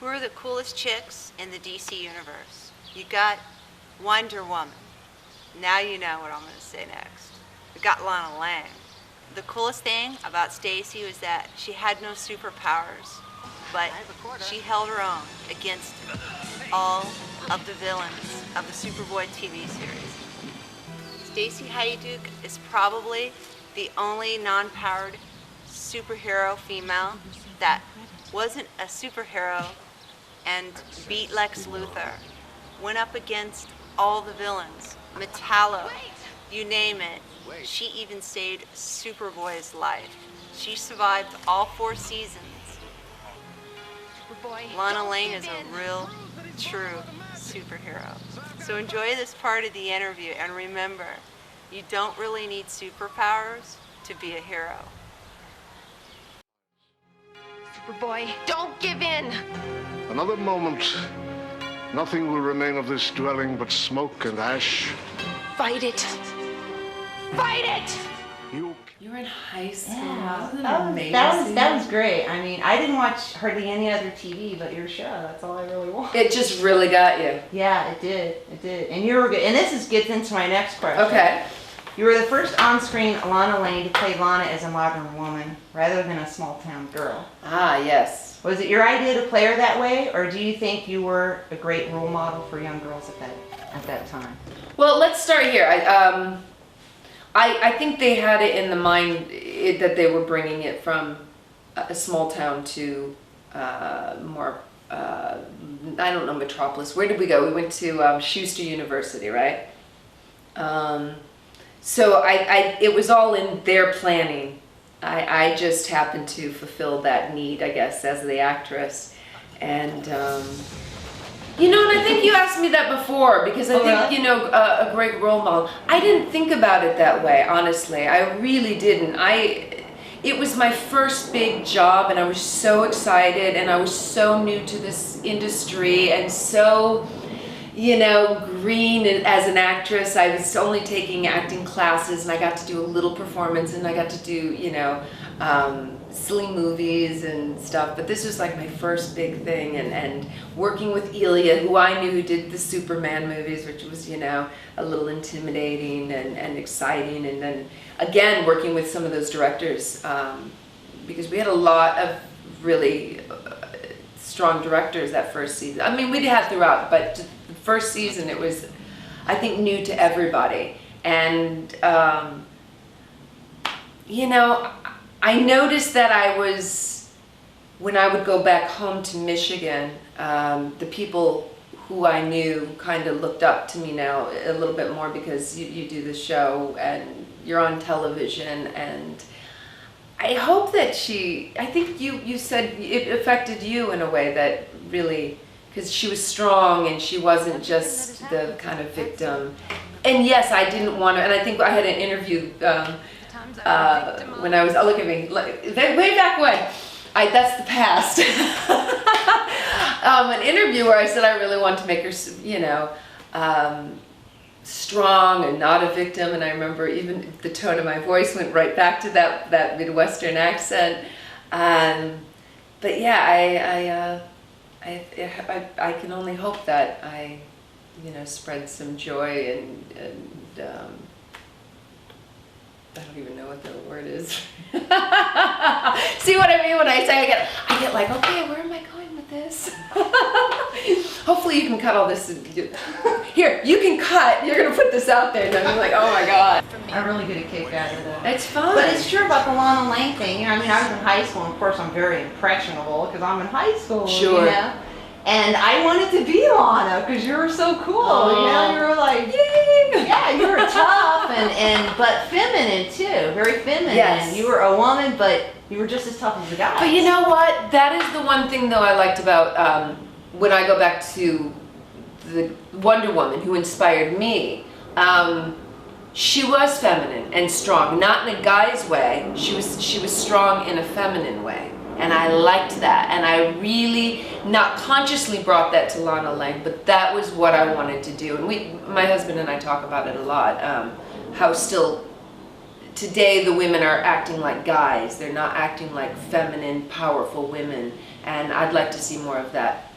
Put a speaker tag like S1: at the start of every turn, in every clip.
S1: Who are the coolest chicks in the DC universe? You got Wonder Woman. Now you know what I'm going to say next. We got Lana Lang. The coolest thing about Stacy was that she had no superpowers, but she held her own against all of the villains of the Superboy TV series. Stacy Haiduk is probably the only non-powered superhero female that wasn't a superhero and beat Lex Luthor, went up against all the villains, Metallo, you name it. She even saved Superboy's life. She survived all 4 seasons. Lana Lang is a real, true superhero. So enjoy this part of the interview, and remember, you don't really need superpowers to be a hero.
S2: Superboy, don't give in!
S3: Another moment. Nothing will remain of this dwelling but smoke and ash.
S2: Fight it! Fight it!
S4: You were in high school.
S1: Yeah,
S4: Wasn't it
S1: that
S4: amazing?
S1: was great. I mean, I didn't watch hardly any other TV but your show. That's all I really watched.
S4: It just really got you.
S1: Yeah, it did. It did. And you were good. And gets into my next question.
S4: Okay.
S1: You were the first on-screen Lana Lang to play Lana as a modern woman rather than a small-town girl.
S4: Ah, yes.
S1: Was it your idea to play her that way, or do you think you were a great role model for young girls at that time?
S4: Well, let's start here. I think they had it in the mind that they were bringing it from a small town to more, I don't know, metropolis. Where did we go? We went to Schuster University, right? So it was all in their planning. I just happened to fulfill that need, I guess, as the actress. And, you know, and I think you asked me that before, because I think,
S1: really?
S4: you know, a great role model. I didn't think about it that way, honestly. I really didn't. It was my first big job, and I was so excited, and I was so new to this industry, and so, you know, green as an actress. I was only taking acting classes, and I got to do a little performance, and I got to do, you know, silly movies and stuff. But this was like my first big thing, and working with Elia, who I knew who did the Superman movies, which was, you know, a little intimidating and exciting. And then again, working with some of those directors, because we had a lot of really strong directors that first season. I mean, we had throughout, but the first season, it was, I think, new to everybody. And, you know, I noticed that when I would go back home to Michigan, the people who I knew kind of looked up to me now a little bit more, because you do the show and you're on television. And I hope that I think you said it affected you in a way that really, because she was strong and she wasn't just the kind of victim. And yes, I didn't want to, and I think I had an interview when I was, look at me, way back when, that's the past. An interview where I said I really wanted to make her, you know, strong and not a victim. And I remember even the tone of my voice went right back to that Midwestern accent. But yeah, I can only hope that I, you know, spread some joy and I don't even know what the word is. See what I mean when I say I get like, okay, where am I going with this? Hopefully you can cut all this. Here, you can cut. You're gonna put this out there, and I'm like, oh my god.
S1: I really get a kick out of that.
S4: It's fun.
S1: But it's true about the Lana Lang thing. You know, I mean, I was in high school, and of course I'm very impressionable because I'm in high school.
S4: Sure.
S1: You know? And I wanted to be Lana because you were so cool. You know, you were like, yay! Yeah, you were tough but feminine too, very feminine.
S4: Yes.
S1: You were a woman, but you were just as tough as the guys.
S4: But you know what? That is the one thing though I liked about when I go back to the Wonder Woman who inspired me. She was feminine and strong, not in a guy's way. She was strong in a feminine way. And I liked that, and I really, not consciously brought that to Lana Lang, but that was what I wanted to do. And my husband and I talk about it a lot, how still today the women are acting like guys. They're not acting like feminine, powerful women, and I'd like to see more of that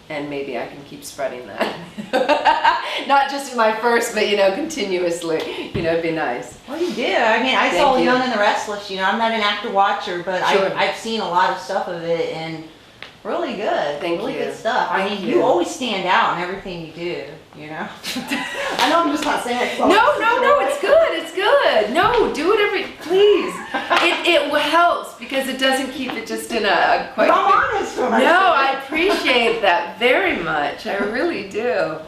S4: and maybe I can keep spreading that. Not just in my first, but continuously. It'd be nice.
S5: Well, you did. I mean, I saw
S4: Thank you.
S5: Young and the Restless. I'm not an actor watcher, but
S4: Sure.
S5: I've seen a lot of stuff of it, and really good.
S4: Thank
S5: really
S4: you.
S5: good stuff. I
S4: Thank
S5: mean,
S4: you.
S5: you always stand out in everything you do. I know I'm just not saying it.
S4: No, it's good. It's good. No, do whatever, please. It helps because it doesn't keep it just in a quite.
S5: I'm honest when I say
S4: No,
S5: it.
S4: I appreciate that very much. I really do.